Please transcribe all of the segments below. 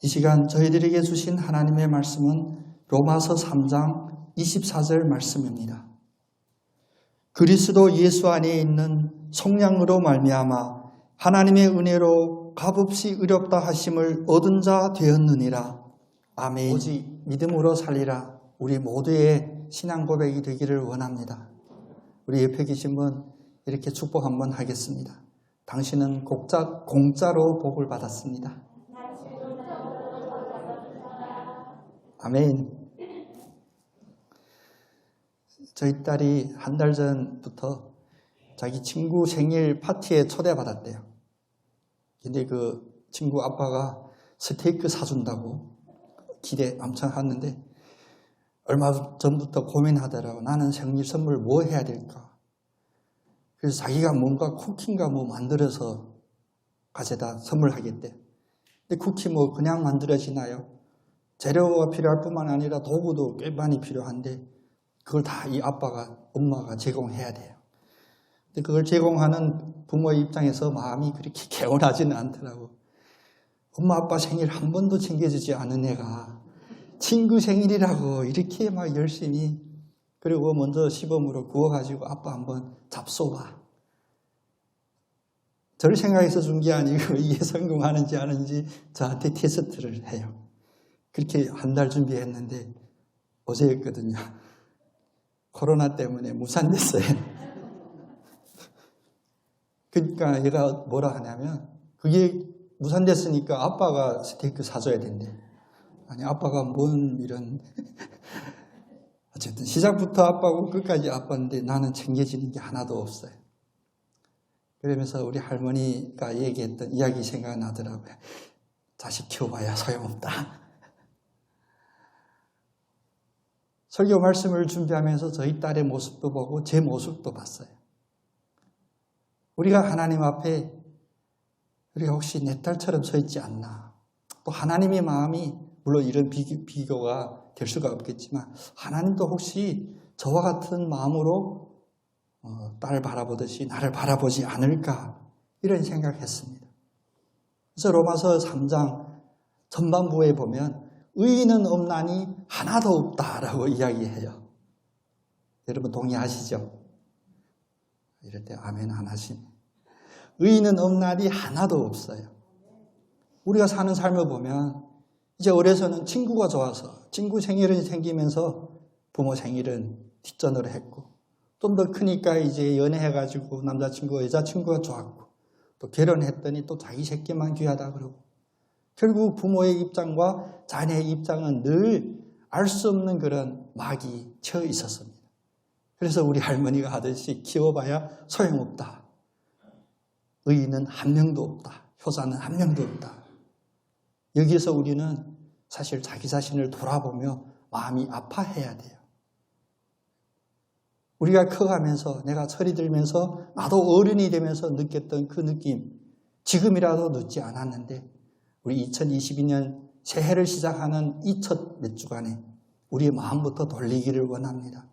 이 시간 저희들에게 주신 하나님의 말씀은 로마서 3장 24절 말씀입니다. 그리스도 예수 안에 있는 속량으로 말미암아 하나님의 은혜로 값없이 의롭다 하심을 얻은 자 되었느니라. 아멘. 오직 믿음으로 살리라. 우리 모두의 신앙 고백이 되기를 원합니다. 우리 옆에 계신 분 이렇게 축복 한번 하겠습니다. 당신은 공짜로 복을 받았습니다. 아멘. 저희 딸이 한 달 전부터 자기 친구 생일 파티에 초대받았대요. 근데 그 친구 아빠가 스테이크 사준다고 기대 엄청 하는데 얼마 전부터 고민하더라고. 나는 생일 선물 뭐 해야 될까? 그래서 자기가 뭔가 쿠키인가 뭐 만들어서 가져다 선물하겠대. 근데 쿠키 뭐 그냥 만들어지나요? 재료가 필요할 뿐만 아니라 도구도 꽤 많이 필요한데 그걸 다 이 아빠가, 엄마가 제공해야 돼요. 근데 그걸 제공하는 부모의 입장에서 마음이 그렇게 개운하지는 않더라고. 엄마 아빠 생일 한 번도 챙겨주지 않은 애가 친구 생일이라고 이렇게 막 열심히, 그리고 먼저 시범으로 구워가지고 아빠 한번 잡숴봐. 저를 생각해서 준 게 아니고 이게 성공하는지 안 하는지 저한테 테스트를 해요. 그렇게 한 달 준비했는데 어제였거든요. 코로나 때문에 무산됐어요. 그러니까 얘가 뭐라 하냐면 그게 무산됐으니까 아빠가 스테이크 사줘야 된대. 아니 아빠가 뭔 이런 어쨌든 시작부터 아빠고 끝까지 아빠인데 나는 챙겨지는 게 하나도 없어요. 그러면서 우리 할머니가 얘기했던 이야기 생각나더라고요. 자식 키워봐야 소용없다. 설교 말씀을 준비하면서 저희 딸의 모습도 보고 제 모습도 봤어요. 우리가 하나님 앞에 우리가 혹시 내 딸처럼 서 있지 않나. 또 하나님의 마음이 물론 이런 비교가 될 수가 없겠지만 하나님도 혹시 저와 같은 마음으로 딸을 바라보듯이 나를 바라보지 않을까 이런 생각했습니다. 그래서 로마서 3장 전반부에 보면 의인은 없나니 하나도 없다라고 이야기해요. 여러분 동의하시죠? 이럴 때 아멘 안 하시네. 의인은 없나니 하나도 없어요. 우리가 사는 삶을 보면 이제 어려서는 친구가 좋아서 친구 생일이 생기면서 부모 생일은 뒷전으로 했고, 좀 더 크니까 이제 연애해가지고 남자친구가 여자친구가 좋았고, 또 결혼했더니 또 자기 새끼만 귀하다 그러고, 결국 부모의 입장과 자녀의 입장은 늘 알 수 없는 그런 막이 처해 있었습니다. 그래서 우리 할머니가 하듯이 키워봐야 소용없다. 의인은 한 명도 없다. 효자는 한 명도 없다. 여기에서 우리는 사실 자기 자신을 돌아보며 마음이 아파해야 돼요. 우리가 커가면서 내가 철이 들면서 나도 어른이 되면서 느꼈던 그 느낌, 지금이라도 늦지 않았는데 우리 2022년 새해를 시작하는 이 첫 몇 주간에 우리의 마음부터 돌리기를 원합니다.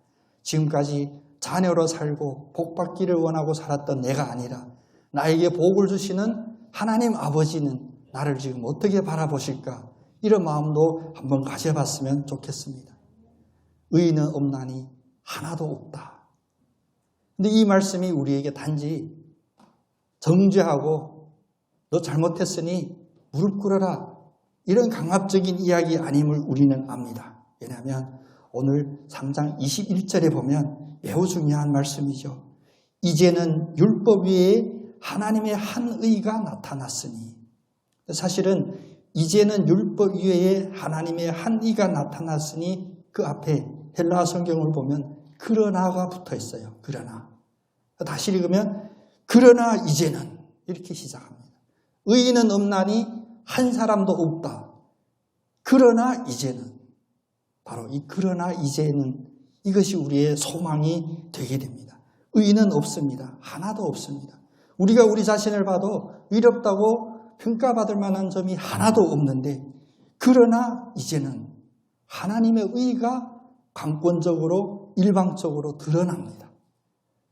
지금까지 자녀로 살고 복 받기를 원하고 살았던 내가 아니라 나에게 복을 주시는 하나님 아버지는 나를 지금 어떻게 바라보실까? 이런 마음도 한번 가져봤으면 좋겠습니다. 의인은 없나니 하나도 없다. 근데 이 말씀이 우리에게 단지 정죄하고 너 잘못했으니 무릎 꿇어라 이런 강압적인 이야기 아님을 우리는 압니다. 왜냐하면 오늘 3장 21절에 보면 매우 중요한 말씀이죠. 이제는 율법 위에 하나님의 한 의가 나타났으니, 사실은 이제는 율법 위에 하나님의 한 의가 나타났으니 그 앞에 헬라어 성경을 보면 그러나가 붙어 있어요. 그러나. 다시 읽으면 그러나 이제는 이렇게 시작합니다. 의인은 없나니 한 사람도 없다. 그러나 이제는, 바로 이 그러나 이제는 이것이 우리의 소망이 되게 됩니다. 의인은 없습니다. 하나도 없습니다. 우리가 우리 자신을 봐도 의롭다고 평가받을 만한 점이 하나도 없는데, 그러나 이제는 하나님의 의가 강권적으로 일방적으로 드러납니다.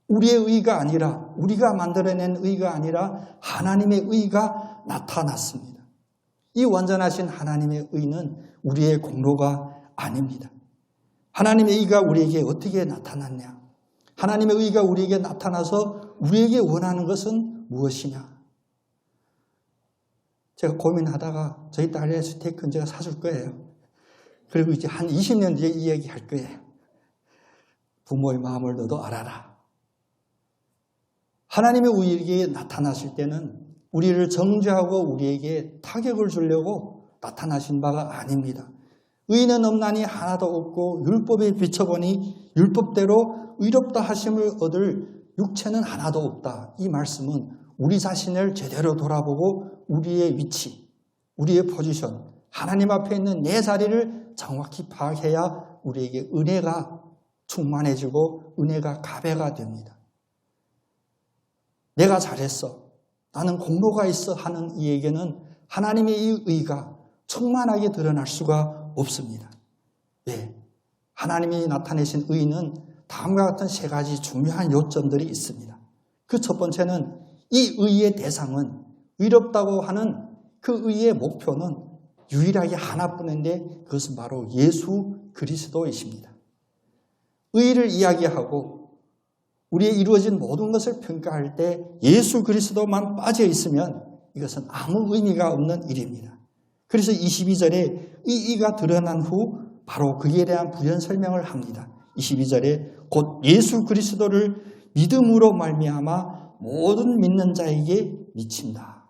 우리의 의가 아니라, 우리가 만들어낸 의가 아니라 하나님의 의가 나타났습니다. 이 완전하신 하나님의 의는 우리의 공로가 아닙니다. 하나님의 의가 우리에게 어떻게 나타났냐? 하나님의 의가 우리에게 나타나서 우리에게 원하는 것은 무엇이냐? 제가 고민하다가 저희 딸의 스테이크는 제가 사줄 거예요. 그리고 이제 한 20년 뒤에 이 얘기 할 거예요. 부모의 마음을 너도 알아라. 하나님의 우리에게 나타나실 때는 우리를 정죄하고 우리에게 타격을 주려고 나타나신 바가 아닙니다. 의인은 없나니 하나도 없고 율법에 비춰보니 율법대로 의롭다 하심을 얻을 육체는 하나도 없다. 이 말씀은 우리 자신을 제대로 돌아보고 우리의 위치, 우리의 포지션, 하나님 앞에 있는 내 자리를 정확히 파악해야 우리에게 은혜가 충만해지고 은혜가 가배가 됩니다. 내가 잘했어, 나는 공로가 있어 하는 이에게는 하나님의 이 의가 충만하게 드러날 수가 없습니다. 왜? 하나님이 나타내신 의는 다음과 같은 세 가지 중요한 요점들이 있습니다. 그 첫 번째는 이 의의 대상은 의롭다고 하는 그 의의 목표는 유일하게 하나뿐인데 그것은 바로 예수 그리스도이십니다. 의를 이야기하고 우리의 이루어진 모든 것을 평가할 때 예수 그리스도만 빠져 있으면 이것은 아무 의미가 없는 일입니다. 그래서 22절에 이 의가 드러난 후 바로 그에 대한 부연 설명을 합니다. 22절에 곧 예수 그리스도를 믿음으로 말미암아 모든 믿는 자에게 미친다.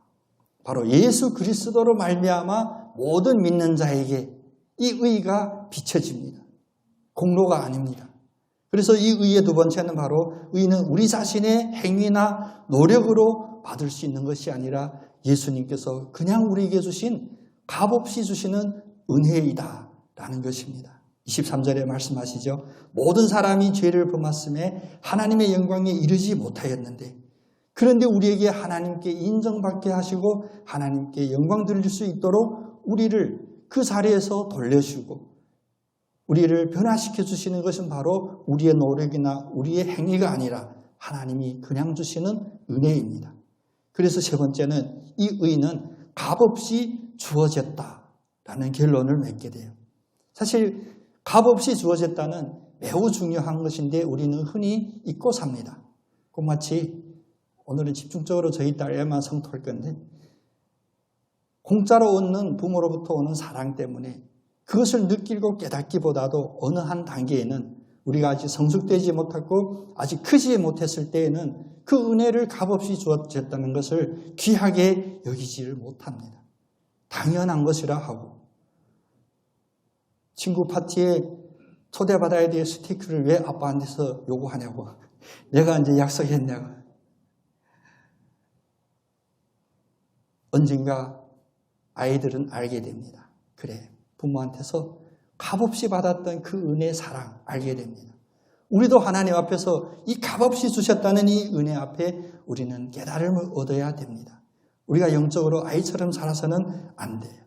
바로 예수 그리스도로 말미암아 모든 믿는 자에게 이 의가 비춰집니다. 공로가 아닙니다. 그래서 이 의의 두 번째는 바로 의는 우리 자신의 행위나 노력으로 받을 수 있는 것이 아니라 예수님께서 그냥 우리에게 주신 값없이 주시는 은혜이다 라는 것입니다. 23절에 말씀하시죠. 모든 사람이 죄를 범했음에 하나님의 영광에 이르지 못하였는데 그런데 우리에게 하나님께 인정받게 하시고 하나님께 영광 드릴 수 있도록 우리를 그 자리에서 돌려주고 우리를 변화시켜 주시는 것은 바로 우리의 노력이나 우리의 행위가 아니라 하나님이 그냥 주시는 은혜입니다. 그래서 세 번째는 이 의는 값없이 주어졌다라는 결론을 맺게 돼요. 사실 값없이 주어졌다는 매우 중요한 것인데 우리는 흔히 잊고 삽니다. 꼭 마치 오늘은 집중적으로 저희 딸에만 성토할 건데 공짜로 얻는 부모로부터 오는 사랑 때문에 그것을 느끼고 깨닫기보다도 어느 한 단계에는 우리가 아직 성숙되지 못하고 아직 크지 못했을 때에는 그 은혜를 값없이 주어졌다는 것을 귀하게 여기지를 못합니다. 당연한 것이라 하고 친구 파티에 초대받아야 될 스테이크를 왜 아빠한테서 요구하냐고 내가 이제 약속했냐고 언젠가 아이들은 알게 됩니다. 그래, 부모한테서 값없이 받았던 그 은혜의 사랑 알게 됩니다. 우리도 하나님 앞에서 이 값없이 주셨다는 이 은혜 앞에 우리는 깨달음을 얻어야 됩니다. 우리가 영적으로 아이처럼 살아서는 안 돼요.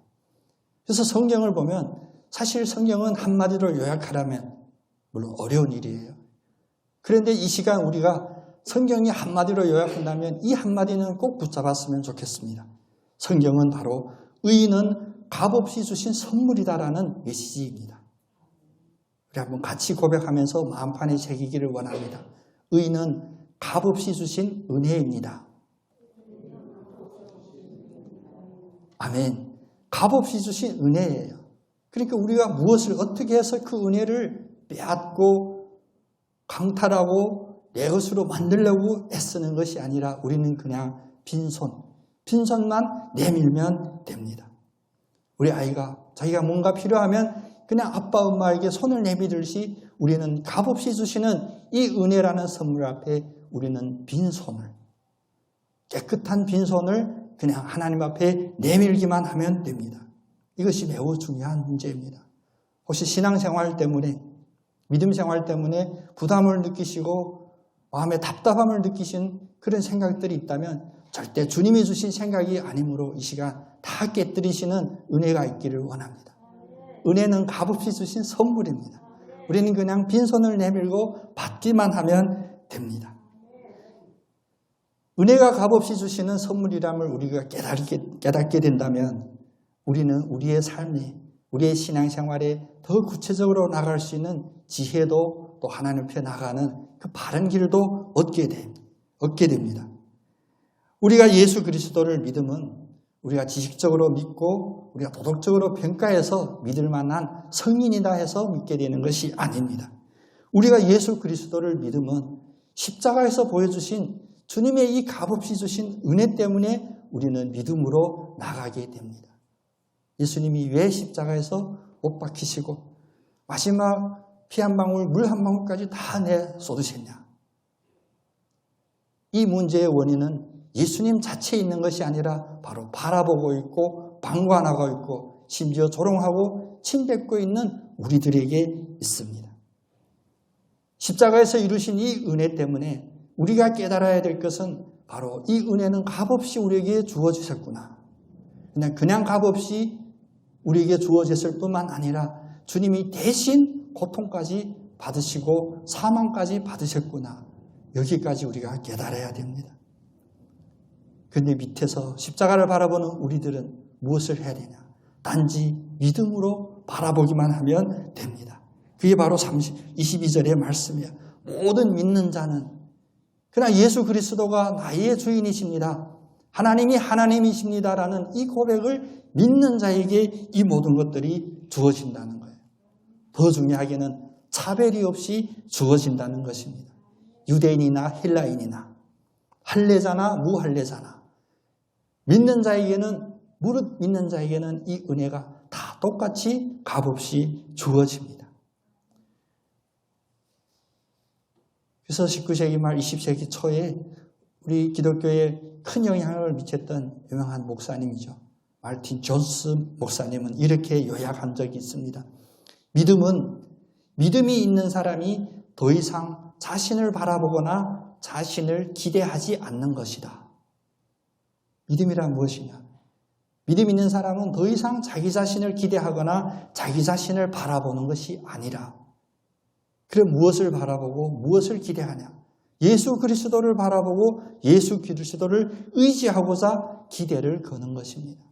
그래서 성경을 보면 사실 성경은 한마디로 요약하라면 물론 어려운 일이에요. 그런데 이 시간 우리가 성경이 한마디로 요약한다면 이 한마디는 꼭 붙잡았으면 좋겠습니다. 성경은 바로 의인은 값없이 주신 선물이다라는 메시지입니다. 우리 한번 같이 고백하면서 마음판에 새기기를 원합니다. 의인은 값없이 주신 은혜입니다. 아멘. 값없이 주신 은혜예요. 그러니까 우리가 무엇을 어떻게 해서 그 은혜를 빼앗고 강탈하고 내 것으로 만들려고 애쓰는 것이 아니라 우리는 그냥 빈손만 내밀면 됩니다. 우리 아이가 자기가 뭔가 필요하면 그냥 아빠 엄마에게 손을 내밀듯이 우리는 값없이 주시는 이 은혜라는 선물 앞에 우리는 빈손을 깨끗한 빈손을 그냥 하나님 앞에 내밀기만 하면 됩니다. 이것이 매우 중요한 문제입니다. 혹시 신앙생활 때문에 믿음생활 때문에 부담을 느끼시고 마음에 답답함을 느끼신 그런 생각들이 있다면 절대 주님이 주신 생각이 아니므로 이 시간 다 깨뜨리시는 은혜가 있기를 원합니다. 은혜는 값없이 주신 선물입니다. 우리는 그냥 빈손을 내밀고 받기만 하면 됩니다. 은혜가 값없이 주시는 선물이람을 우리가 깨닫게 된다면 우리는 우리의 삶에, 우리의 신앙생활에 더 구체적으로 나갈 수 있는 지혜도 또 하나님 앞에 나가는 그 바른 길도 얻게 됩니다. 우리가 예수 그리스도를 믿으면 우리가 지식적으로 믿고 우리가 도덕적으로 평가해서 믿을 만한 성인이다 해서 믿게 되는 것이 아닙니다. 우리가 예수 그리스도를 믿으면 십자가에서 보여주신 주님의 이 값없이 주신 은혜 때문에 우리는 믿음으로 나가게 됩니다. 예수님이 왜 십자가에서 못 박히시고 마지막 피 한 방울, 물 한 방울까지 다 쏟으셨냐? 이 문제의 원인은 예수님 자체에 있는 것이 아니라 바로 바라보고 있고 방관하고 있고 심지어 조롱하고 침뱉고 있는 우리들에게 있습니다. 십자가에서 이루신 이 은혜 때문에 우리가 깨달아야 될 것은 바로 이 은혜는 값없이 우리에게 주어지셨구나. 그냥 값없이 우리에게 주어졌을 뿐만 아니라 주님이 대신 고통까지 받으시고 사망까지 받으셨구나. 여기까지 우리가 깨달아야 됩니다. 그런데 밑에서 십자가를 바라보는 우리들은 무엇을 해야 되냐? 단지 믿음으로 바라보기만 하면 됩니다. 그게 바로 22절의 말씀이에요. 모든 믿는 자는 그러나 예수 그리스도가 나의 주인이십니다. 하나님이 하나님이십니다라는 이 고백을 믿는 자에게 이 모든 것들이 주어진다는 거예요. 더 중요하게는 차별이 없이 주어진다는 것입니다. 유대인이나 헬라인이나 할례자나 무할례자나 믿는 자에게는 무릇 믿는 자에게는 이 은혜가 다 똑같이 값없이 주어집니다. 그래서 19세기 말 20세기 초에 우리 기독교에 큰 영향을 미쳤던 유명한 목사님이죠. 마르틴 존스 목사님은 이렇게 요약한 적이 있습니다. 믿음은 믿음이 있는 사람이 더 이상 자신을 바라보거나 자신을 기대하지 않는 것이다. 믿음이란 무엇이냐? 믿음 있는 사람은 더 이상 자기 자신을 기대하거나 자기 자신을 바라보는 것이 아니라 그럼 무엇을 바라보고 무엇을 기대하냐? 예수 그리스도를 바라보고 예수 그리스도를 의지하고자 기대를 거는 것입니다.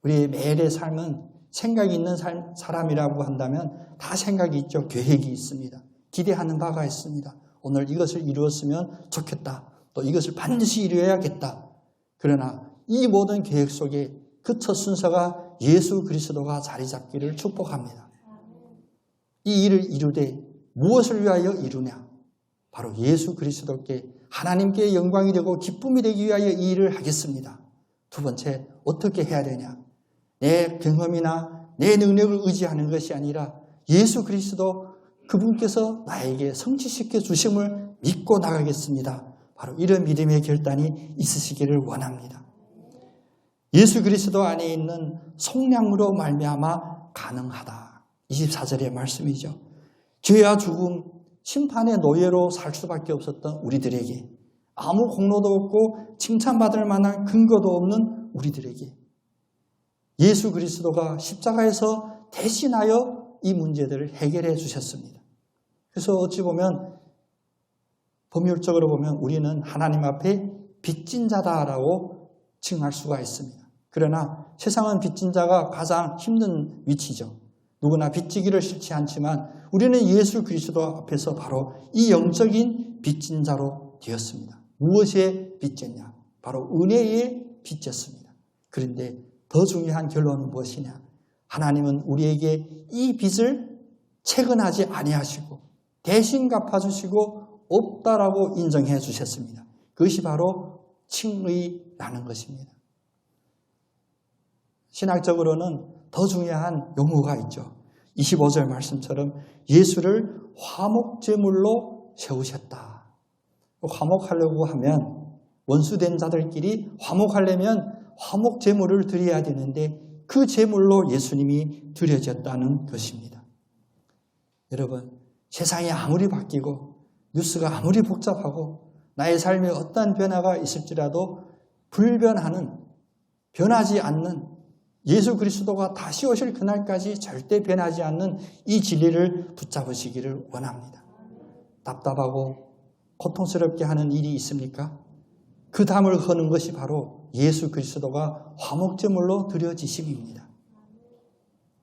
우리의 매일의 삶은 생각이 있는 사람이라고 한다면 다 생각이 있죠. 계획이 있습니다. 기대하는 바가 있습니다. 오늘 이것을 이루었으면 좋겠다. 또 이것을 반드시 이루어야겠다. 그러나 이 모든 계획 속에 그 첫 순서가 예수 그리스도가 자리 잡기를 축복합니다. 이 일을 이루되 무엇을 위하여 이루냐? 바로 예수 그리스도께 하나님께 영광이 되고 기쁨이 되기 위하여 이 일을 하겠습니다. 두 번째, 어떻게 해야 되냐? 내 경험이나 내 능력을 의지하는 것이 아니라 예수 그리스도 그분께서 나에게 성취시켜 주심을 믿고 나가겠습니다. 바로 이런 믿음의 결단이 있으시기를 원합니다. 예수 그리스도 안에 있는 속량으로 말미암아 가능하다. 24절의 말씀이죠. 죄와 죽음, 심판의 노예로 살 수밖에 없었던 우리들에게 아무 공로도 없고 칭찬받을 만한 근거도 없는 우리들에게 예수 그리스도가 십자가에서 대신하여 이 문제들을 해결해 주셨습니다. 그래서 어찌 보면 법률적으로 보면 우리는 하나님 앞에 빚진 자다라고 칭할 수가 있습니다. 그러나 세상은 빚진 자가 가장 힘든 위치죠. 누구나 빚지기를 싫지 않지만 우리는 예수 그리스도 앞에서 바로 이 영적인 빚진 자로 되었습니다. 무엇에 빚졌냐? 바로 은혜에 빚졌습니다. 그런데 더 중요한 결론은 무엇이냐? 하나님은 우리에게 이 빚을 채근하지 아니하시고 대신 갚아주시고 없다라고 인정해 주셨습니다. 그것이 바로 칭의라는 것입니다. 신학적으로는 더 중요한 용어가 있죠. 25절 말씀처럼 예수를 화목제물로 세우셨다. 화목하려고 하면 원수된 자들끼리 화목하려면 화목제물을 드려야 되는데 그 제물로 예수님이 드려졌다는 것입니다. 여러분, 세상이 아무리 바뀌고 뉴스가 아무리 복잡하고 나의 삶에 어떠한 변화가 있을지라도 변하지 않는 예수 그리스도가 다시 오실 그날까지 절대 변하지 않는 이 진리를 붙잡으시기를 원합니다. 답답하고 고통스럽게 하는 일이 있습니까? 그 담을 허는 것이 바로 예수 그리스도가 화목제물로 드려지심입니다.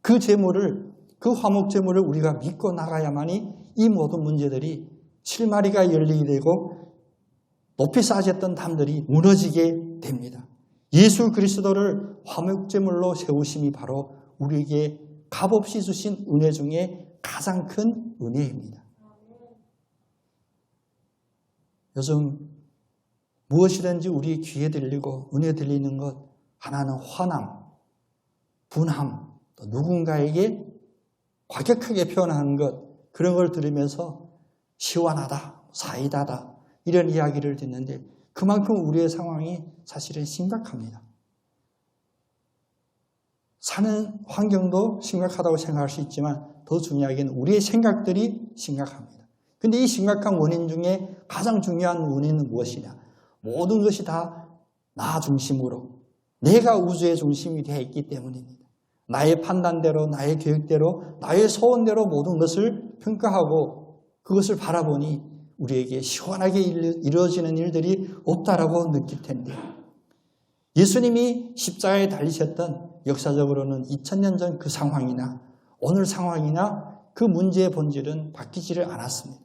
그 제물을, 그 화목제물을 우리가 믿고 나가야만이 이 모든 문제들이 실마리가 열리게 되고 높이 쌓아졌던 담들이 무너지게 됩니다. 예수 그리스도를 화목제물로 세우심이 바로 우리에게 값없이 주신 은혜 중에 가장 큰 은혜입니다. 요즘 무엇이든지 우리 귀에 들리고 눈에 들리는 것 하나는 화남, 분함, 또 누군가에게 과격하게 표현하는 것, 그런 걸 들으면서 시원하다, 사이다다 이런 이야기를 듣는데 그만큼 우리의 상황이 사실은 심각합니다. 사는 환경도 심각하다고 생각할 수 있지만 더 중요하게는 우리의 생각들이 심각합니다. 그런데 이 심각한 원인 중에 가장 중요한 원인은 무엇이냐? 모든 것이 다 나 중심으로, 내가 우주의 중심이 되어 있기 때문입니다. 나의 판단대로, 나의 계획대로, 나의 소원대로 모든 것을 평가하고 그것을 바라보니 우리에게 시원하게 이루어지는 일들이 없다라고 느낄 텐데, 예수님이 십자가에 달리셨던 역사적으로는 2000년 전 그 상황이나 오늘 상황이나 그 문제의 본질은 바뀌지를 않았습니다.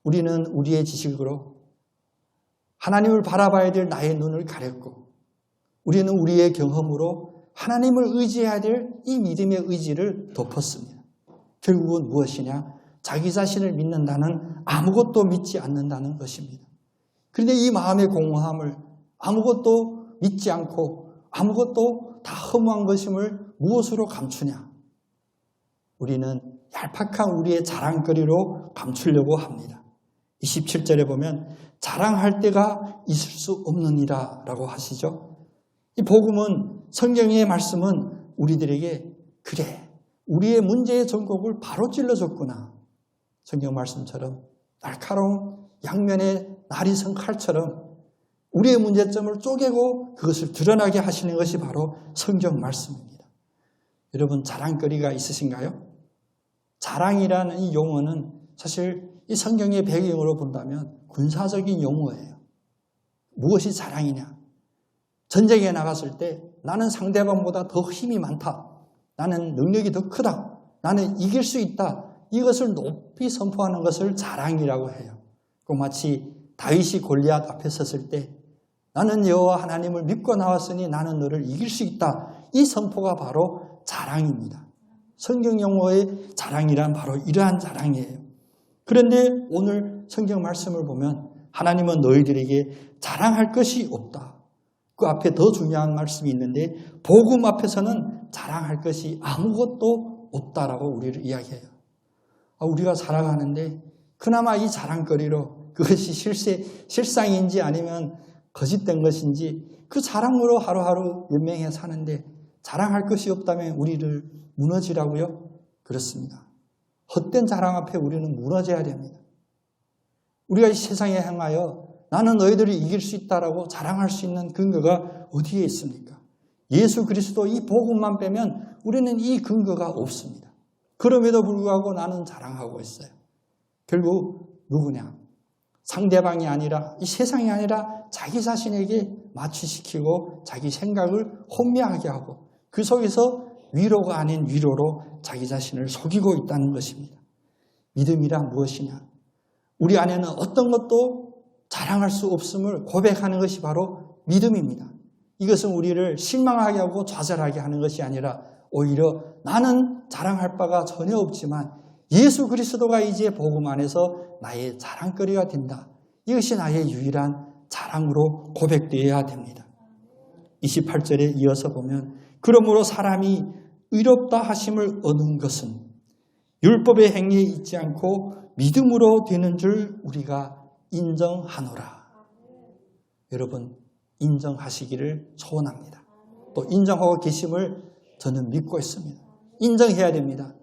우리는 우리의 지식으로 하나님을 바라봐야 될 나의 눈을 가렸고, 우리는 우리의 경험으로 하나님을 의지해야 될 이 믿음의 의지를 덮었습니다. 결국은 무엇이냐? 자기 자신을 믿는다는 아무것도 믿지 않는다는 것입니다. 그런데 이 마음의 공허함을 아무것도 믿지 않고 아무것도 다 허무한 것임을 무엇으로 감추냐? 우리는 얄팍한 우리의 자랑거리로 감추려고 합니다. 27절에 보면 자랑할 때가 있을 수 없느니라 라고 하시죠. 이 복음은, 성경의 말씀은 우리들에게 그래, 우리의 문제의 전곡을 바로 찔러줬구나. 성경 말씀처럼 날카로운 양면의 날이선 칼처럼 우리의 문제점을 쪼개고 그것을 드러나게 하시는 것이 바로 성경 말씀입니다. 여러분, 자랑거리가 있으신가요? 자랑이라는 이 용어는 사실 이 성경의 배경으로 본다면 군사적인 용어예요. 무엇이 자랑이냐? 전쟁에 나갔을 때 나는 상대방보다 더 힘이 많다. 나는 능력이 더 크다. 나는 이길 수 있다. 이것을 높이 선포하는 것을 자랑이라고 해요. 그 마치 다윗이 골리앗 앞에 섰을 때 나는 여호와 하나님을 믿고 나왔으니 나는 너를 이길 수 있다. 이 선포가 바로 자랑입니다. 성경 용어의 자랑이란 바로 이러한 자랑이에요. 그런데 오늘 성경 말씀을 보면 하나님은 너희들에게 자랑할 것이 없다. 그 앞에 더 중요한 말씀이 있는데 복음 앞에서는 자랑할 것이 아무것도 없다라고 우리를 이야기해요. 우리가 살아가는데 그나마 이 자랑거리로 그것이 실상인지 아니면 거짓된 것인지 그 자랑으로 하루하루 연명해 사는데 자랑할 것이 없다면 우리를 무너지라고요? 그렇습니다. 헛된 자랑 앞에 우리는 무너져야 됩니다. 우리가 이 세상에 향하여 나는 너희들이 이길 수 있다라고 자랑할 수 있는 근거가 어디에 있습니까? 예수 그리스도 이 복음만 빼면 우리는 이 근거가 없습니다. 그럼에도 불구하고 나는 자랑하고 있어요. 결국 누구냐? 상대방이 아니라 이 세상이 아니라 자기 자신에게 마취시키고 자기 생각을 혼미하게 하고 그 속에서 위로가 아닌 위로로 자기 자신을 속이고 있다는 것입니다. 믿음이란 무엇이냐? 우리 안에는 어떤 것도 자랑할 수 없음을 고백하는 것이 바로 믿음입니다. 이것은 우리를 실망하게 하고 좌절하게 하는 것이 아니라 오히려 나는 자랑할 바가 전혀 없지만 예수 그리스도가 이제 복음 안에서 나의 자랑거리가 된다. 이것이 나의 유일한 자랑으로 고백되어야 됩니다. 28절에 이어서 보면 그러므로 사람이 의롭다 하심을 얻은 것은 율법의 행위에 있지 않고 믿음으로 되는 줄 우리가 인정하노라. 여러분, 인정하시기를 소원합니다. 또 인정하고 계심을 저는 믿고 있습니다. 인정해야 됩니다.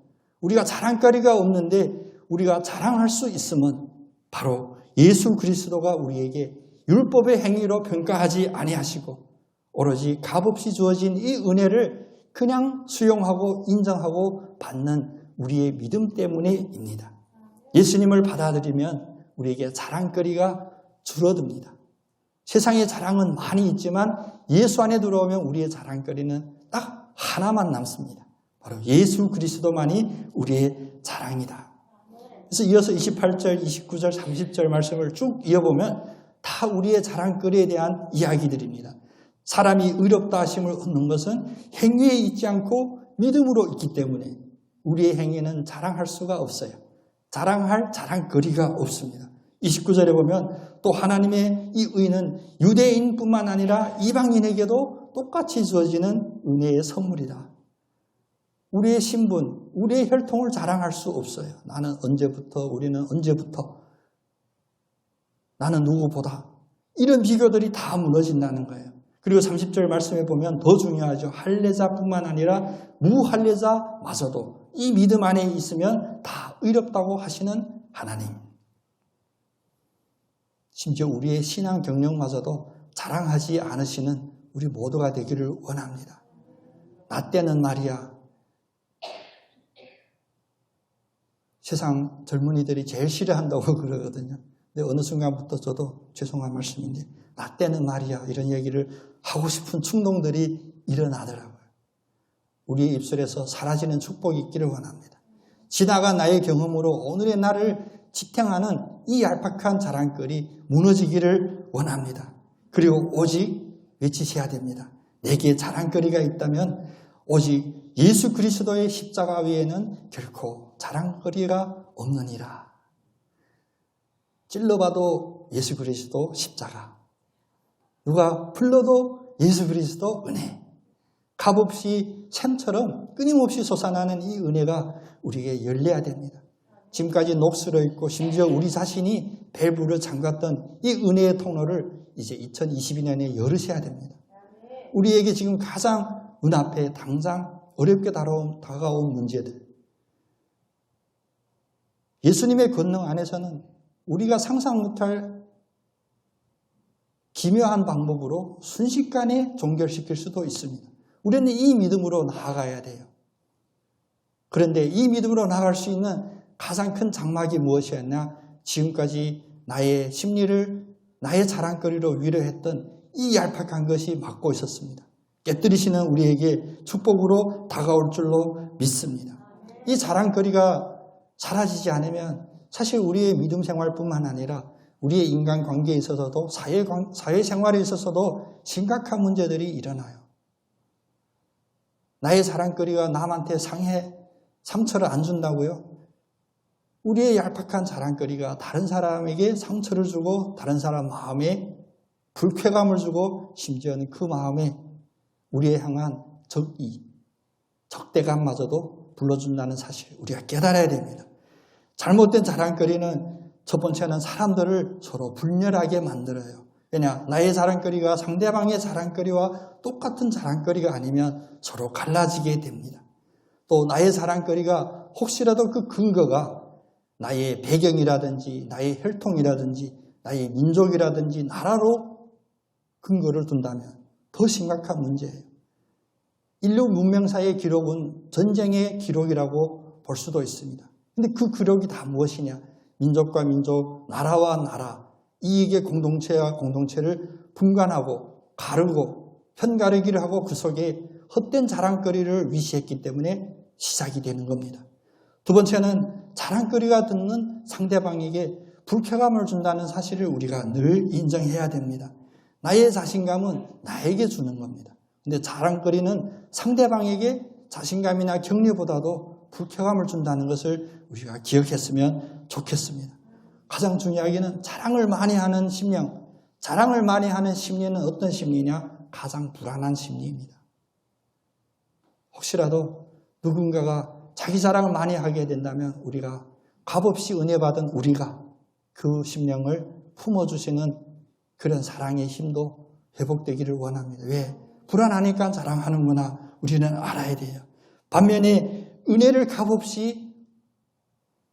우리가 자랑거리가 없는데 우리가 자랑할 수 있음은 바로 예수 그리스도가 우리에게 율법의 행위로 평가하지 아니하시고 오로지 값없이 주어진 이 은혜를 그냥 수용하고 인정하고 받는 우리의 믿음 때문에입니다. 예수님을 받아들이면 우리에게 자랑거리가 줄어듭니다. 세상의 자랑은 많이 있지만 예수 안에 들어오면 우리의 자랑거리는 딱 하나만 남습니다. 바로 예수 그리스도만이 우리의 자랑이다. 그래서 이어서 28절, 29절, 30절 말씀을 쭉 이어보면 다 우리의 자랑거리에 대한 이야기들입니다. 사람이 의롭다 하심을 얻는 것은 행위에 있지 않고 믿음으로 있기 때문에 우리의 행위는 자랑할 수가 없어요. 자랑할 자랑거리가 없습니다. 29절에 보면 또 하나님의 이 의는 유대인뿐만 아니라 이방인에게도 똑같이 주어지는 은혜의 선물이다. 우리의 신분, 우리의 혈통을 자랑할 수 없어요. 나는 언제부터, 우리는 언제부터, 나는 누구보다. 이런 비교들이 다 무너진다는 거예요. 그리고 30절 말씀에 보면 더 중요하죠. 할례자뿐만 아니라 무할례자마저도 이 믿음 안에 있으면 다 의롭다고 하시는 하나님. 심지어 우리의 신앙 경력마저도 자랑하지 않으시는 우리 모두가 되기를 원합니다. 나 때는 말이야. 세상 젊은이들이 제일 싫어한다고 그러거든요. 근데 어느 순간부터 저도 죄송한 말씀인데 나 때는 말이야 이런 얘기를 하고 싶은 충동들이 일어나더라고요. 우리의 입술에서 사라지는 축복이 있기를 원합니다. 지나간 나의 경험으로 오늘의 나를 지탱하는 이 얄팍한 자랑거리 무너지기를 원합니다. 그리고 오직 외치셔야 됩니다. 내게 자랑거리가 있다면 오직 예수 그리스도의 십자가 외에는 결코 자랑거리가 없느니라. 찔러봐도 예수 그리스도 십자가, 누가 불러도 예수 그리스도 은혜, 값없이 샘처럼 끊임없이 솟아나는 이 은혜가 우리에게 열려야 됩니다. 지금까지 녹슬어 있고 심지어 우리 자신이 밸브를 잠갔던 이 은혜의 통로를 이제 2022년에 열으셔야 됩니다. 우리에게 지금 가장 눈앞에 당장 어렵게 다가온 문제들, 예수님의 권능 안에서는 우리가 상상 못할 기묘한 방법으로 순식간에 종결시킬 수도 있습니다. 우리는 이 믿음으로 나아가야 돼요. 그런데 이 믿음으로 나아갈 수 있는 가장 큰 장막이 무엇이었냐? 지금까지 나의 심리를 나의 자랑거리로 위로했던 이 얄팍한 것이 막고 있었습니다. 깨뜨리시는 우리에게 축복으로 다가올 줄로 믿습니다. 이 자랑거리가 사라지지 않으면 사실 우리의 믿음 생활뿐만 아니라 우리의 인간관계에 있어서도 사회생활에 있어서도 심각한 문제들이 일어나요. 나의 자랑거리가 남한테 상처를 안 준다고요? 우리의 얄팍한 자랑거리가 다른 사람에게 상처를 주고 다른 사람 마음에 불쾌감을 주고 심지어는 그 마음에 우리에 향한 적대감마저도 불러준다는 사실 우리가 깨달아야 됩니다. 잘못된 자랑거리는 첫 번째는 사람들을 서로 분열하게 만들어요. 왜냐? 나의 자랑거리가 상대방의 자랑거리와 똑같은 자랑거리가 아니면 서로 갈라지게 됩니다. 또 나의 자랑거리가 혹시라도 그 근거가 나의 배경이라든지 나의 혈통이라든지 나의 민족이라든지 나라로 근거를 둔다면 더 심각한 문제예요. 인류 문명사의 기록은 전쟁의 기록이라고 볼 수도 있습니다. 근데 그 기록이 다 무엇이냐? 민족과 민족, 나라와 나라, 이익의 공동체와 공동체를 분간하고 가르고 편가르기를 하고 그 속에 헛된 자랑거리를 위시했기 때문에 시작이 되는 겁니다. 두 번째는 자랑거리가 듣는 상대방에게 불쾌감을 준다는 사실을 우리가 늘 인정해야 됩니다. 나의 자신감은 나에게 주는 겁니다. 근데 자랑거리는 상대방에게 자신감이나 격려보다도 불쾌감을 준다는 것을 우리가 기억했으면 좋겠습니다. 가장 중요하게는 자랑을 많이 하는 심령, 자랑을 많이 하는 심리는 어떤 심리냐? 가장 불안한 심리입니다. 혹시라도 누군가가 자기 자랑을 많이 하게 된다면 우리가 값없이 은혜 받은 우리가 그 심령을 품어주시는 그런 사랑의 힘도 회복되기를 원합니다. 왜? 불안하니까 자랑하는구나 우리는 알아야 돼요. 반면에 은혜를 값없이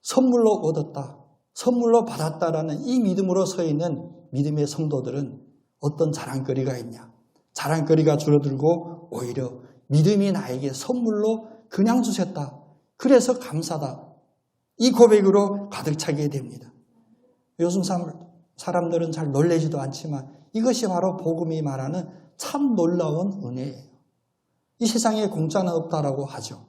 선물로 얻었다, 선물로 받았다라는 이 믿음으로 서 있는 믿음의 성도들은 어떤 자랑거리가 있냐? 자랑거리가 줄어들고 오히려 믿음이 나에게 선물로 그냥 주셨다. 그래서 감사다. 이 고백으로 가득 차게 됩니다. 요즘 사람들은 잘 놀래지도 않지만 이것이 바로 복음이 말하는 참 놀라운 은혜예요. 이 세상에 공짜는 없다라고 하죠.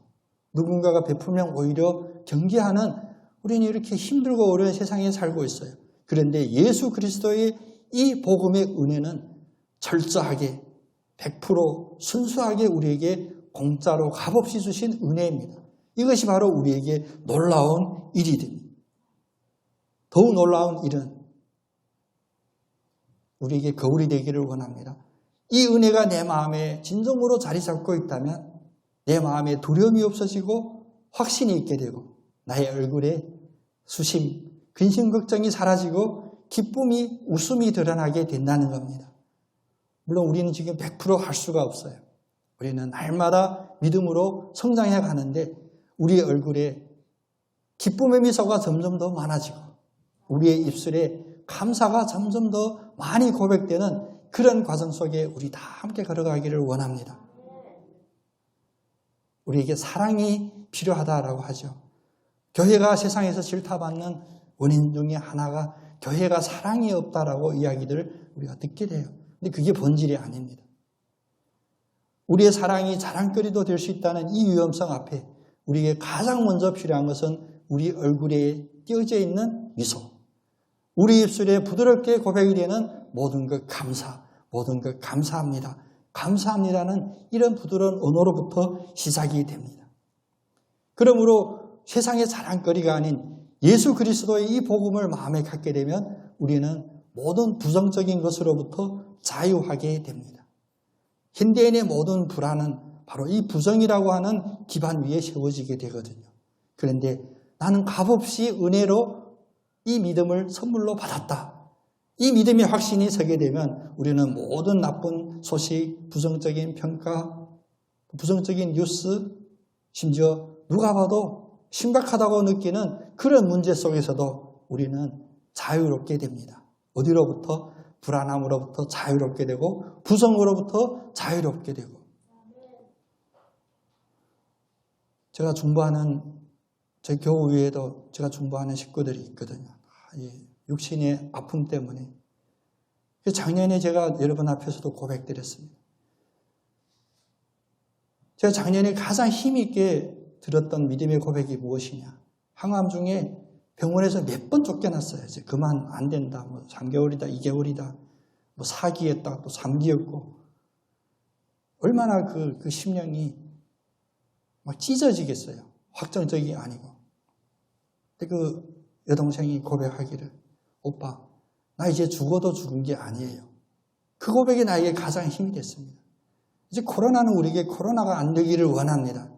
누군가가 베풀면 오히려 경계하는, 우리는 이렇게 힘들고 어려운 세상에 살고 있어요. 그런데 예수 그리스도의 이 복음의 은혜는 철저하게 100% 순수하게 우리에게 공짜로 값없이 주신 은혜입니다. 이것이 바로 우리에게 놀라운 일이 됩니다. 더욱 놀라운 일은 우리에게 거울이 되기를 원합니다. 이 은혜가 내 마음에 진정으로 자리 잡고 있다면 내 마음에 두려움이 없어지고 확신이 있게 되고 나의 얼굴에 수심, 근심, 걱정이 사라지고 기쁨이, 웃음이 드러나게 된다는 겁니다. 물론 우리는 지금 100% 할 수가 없어요. 우리는 날마다 믿음으로 성장해 가는데 우리의 얼굴에 기쁨의 미소가 점점 더 많아지고 우리의 입술에 감사가 점점 더 많이 고백되는 그런 과정 속에 우리 다 함께 걸어가기를 원합니다. 우리에게 사랑이 필요하다라고 하죠. 교회가 세상에서 질타받는 원인 중에 하나가 교회가 사랑이 없다라고 이야기들을 우리가 듣게 돼요. 근데 그게 본질이 아닙니다. 우리의 사랑이 자랑거리도 될 수 있다는 이 위험성 앞에 우리에게 가장 먼저 필요한 것은 우리 얼굴에 띄어져 있는 미소, 우리 입술에 부드럽게 고백이 되는 모든 것 감사, 모든 것 감사합니다. 감사합니다는 이런 부드러운 언어로부터 시작이 됩니다. 그러므로 세상의 자랑거리가 아닌 예수 그리스도의 이 복음을 마음에 갖게 되면 우리는 모든 부정적인 것으로부터 자유하게 됩니다. 현대인의 모든 불안은 바로 이 부정이라고 하는 기반 위에 세워지게 되거든요. 그런데 나는 값없이 은혜로 이 믿음을 선물로 받았다. 이 믿음의 확신이 서게 되면 우리는 모든 나쁜 소식, 부정적인 평가, 부정적인 뉴스, 심지어 누가 봐도 심각하다고 느끼는 그런 문제 속에서도 우리는 자유롭게 됩니다. 어디로부터? 불안함으로부터 자유롭게 되고 부정으로부터 자유롭게 되고. 제가 중보하는 저희 교우위에도 제가 중보하는 식구들이 있거든요. 육신의 아픔 때문에. 작년에 제가 여러분 앞에서도 고백드렸습니다. 제가 작년에 가장 힘있게 들었던 믿음의 고백이 무엇이냐. 항암 중에 병원에서 몇 번 쫓겨났어요. 이제 그만 안 된다. 뭐 3개월이다, 2개월이다. 뭐 4기였다, 또 3기였고. 얼마나 그 심령이 막 찢어지겠어요. 확정적이 아니고. 근데 그 여동생이 고백하기를, 오빠, 나 이제 죽어도 죽은 게 아니에요. 그 고백이 나에게 가장 힘이 됐습니다. 이제 코로나는 우리에게 코로나가 안 되기를 원합니다.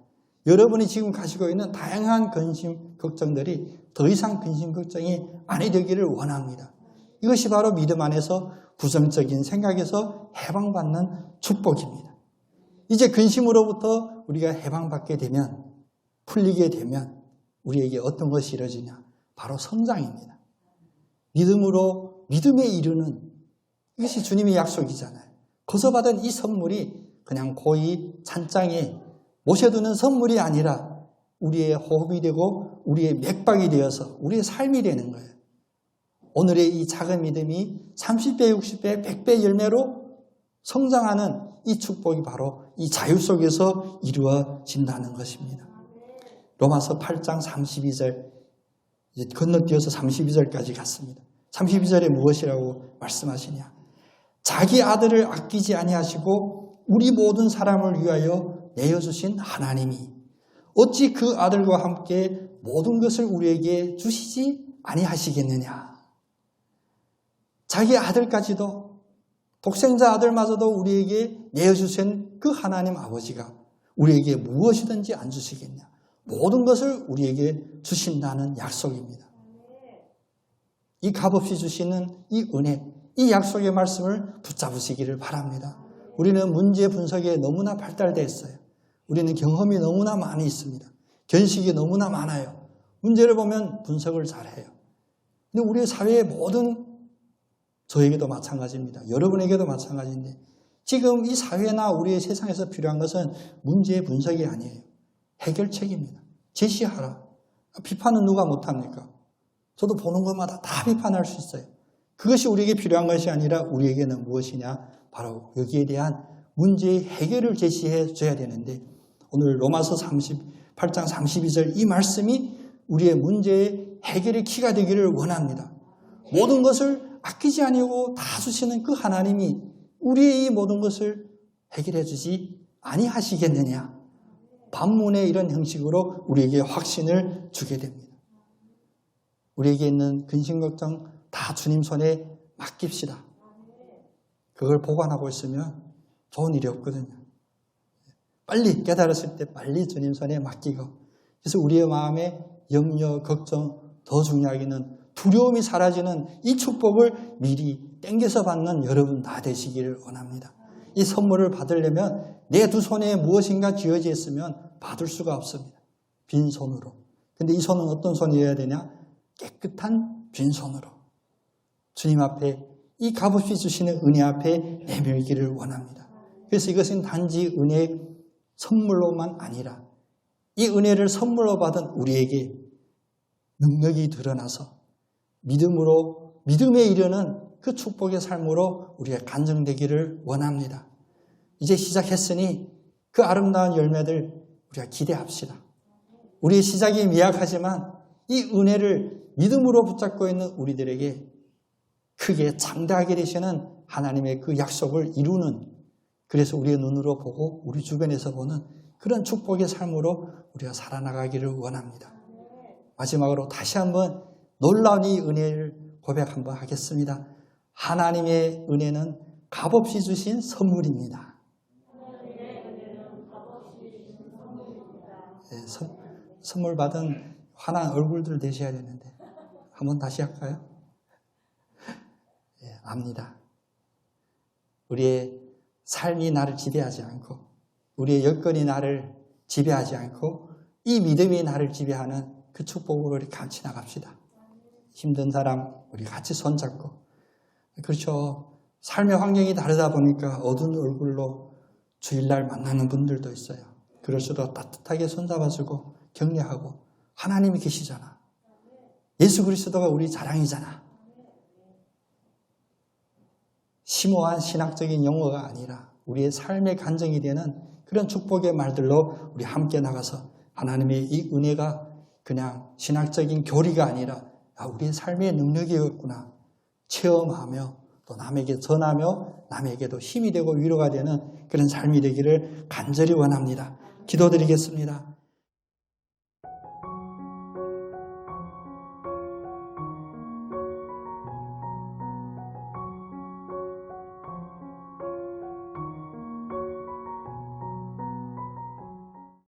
여러분이 지금 가지고 있는 다양한 근심, 걱정들이 더 이상 근심, 걱정이 아니 되기를 원합니다. 이것이 바로 믿음 안에서 부정적인 생각에서 해방받는 축복입니다. 이제 근심으로부터 우리가 해방받게 되면, 풀리게 되면 우리에게 어떤 것이 이루어지냐? 바로 성장입니다. 믿음으로 믿음에 이르는, 이것이 주님의 약속이잖아요. 거저 받은 이 선물이 그냥 고이 찬장에 모셔두는 선물이 아니라 우리의 호흡이 되고 우리의 맥박이 되어서 우리의 삶이 되는 거예요. 오늘의 이 작은 믿음이 30배, 60배, 100배 열매로 성장하는 이 축복이 바로 이 자유 속에서 이루어진다는 것입니다. 로마서 8장 32절, 이제 건너뛰어서 32절까지 갔습니다. 32절에 무엇이라고 말씀하시냐. 자기 아들을 아끼지 아니하시고 우리 모든 사람을 위하여 내어주신 하나님이 어찌 그 아들과 함께 모든 것을 우리에게 주시지 아니하시겠느냐. 자기 아들까지도, 독생자 아들마저도 우리에게 내어주신 그 하나님 아버지가 우리에게 무엇이든지 안 주시겠냐. 모든 것을 우리에게 주신다는 약속입니다. 이 값없이 주시는 이 은혜, 이 약속의 말씀을 붙잡으시기를 바랍니다. 우리는 문제 분석에 너무나 발달되어 있어요. 우리는 경험이 너무나 많이 있습니다. 견식이 너무나 많아요. 문제를 보면 분석을 잘해요. 근데 우리 사회의 모든, 저에게도 마찬가지입니다. 여러분에게도 마찬가지인데 지금 이 사회나 우리의 세상에서 필요한 것은 문제의 분석이 아니에요. 해결책입니다. 제시하라. 비판은 누가 못합니까? 저도 보는 것마다 다 비판할 수 있어요. 그것이 우리에게 필요한 것이 아니라 우리에게는 무엇이냐? 바로 여기에 대한 문제의 해결을 제시해 줘야 되는데 오늘 로마서 8장 32절 이 말씀이 우리의 문제의 해결의 키가 되기를 원합니다. 모든 것을 아끼지 아니하고 다 주시는 그 하나님이 우리의 이 모든 것을 해결해 주지 아니하시겠느냐. 반문의 이런 형식으로 우리에게 확신을 주게 됩니다. 우리에게 있는 근심 걱정 다 주님 손에 맡깁시다. 그걸 보관하고 있으면 좋은 일이 없거든요. 빨리 깨달았을 때 빨리 주님 손에 맡기고 그래서 우리의 마음에 염려, 걱정 더 중요하게는 두려움이 사라지는 이 축복을 미리 땡겨서 받는 여러분 다 되시기를 원합니다. 이 선물을 받으려면 내 두 손에 무엇인가 쥐어져 있으면 받을 수가 없습니다. 빈손으로. 근데 이 손은 어떤 손이어야 되냐? 깨끗한 빈손으로. 주님 앞에 이 값없이 주시는 은혜 앞에 내밀기를 원합니다. 그래서 이것은 단지 은혜의 선물로만 아니라 이 은혜를 선물로 받은 우리에게 능력이 드러나서 믿음에 이르는 그 축복의 삶으로 우리가 간증되기를 원합니다. 이제 시작했으니 그 아름다운 열매들 우리가 기대합시다. 우리의 시작이 미약하지만 이 은혜를 믿음으로 붙잡고 있는 우리들에게 크게 장대하게 되시는 하나님의 그 약속을 이루는 그래서 우리의 눈으로 보고 우리 주변에서 보는 그런 축복의 삶으로 우리가 살아나가기를 원합니다. 마지막으로 다시 한번 놀라운 이 은혜를 고백 한번 하겠습니다. 하나님의 은혜는 값없이 주신 선물입니다. 네, 선물 받은 환한 얼굴들 되셔야 되는데 한번 다시 할까요? 네, 압니다. 우리의 삶이 나를 지배하지 않고 우리의 여건이 나를 지배하지 않고 이 믿음이 나를 지배하는 그 축복으로 우리 같이 나갑시다. 힘든 사람 우리 같이 손잡고 그렇죠. 삶의 환경이 다르다 보니까 어두운 얼굴로 주일날 만나는 분들도 있어요. 그럴수록 따뜻하게 손잡아주고 격려하고 하나님이 계시잖아. 예수 그리스도가 우리 자랑이잖아. 심오한 신학적인 용어가 아니라 우리의 삶의 간증이 되는 그런 축복의 말들로 우리 함께 나가서 하나님의 이 은혜가 그냥 신학적인 교리가 아니라 우리의 삶의 능력이었구나 체험하며 또 남에게 전하며 남에게도 힘이 되고 위로가 되는 그런 삶이 되기를 간절히 원합니다. 기도드리겠습니다.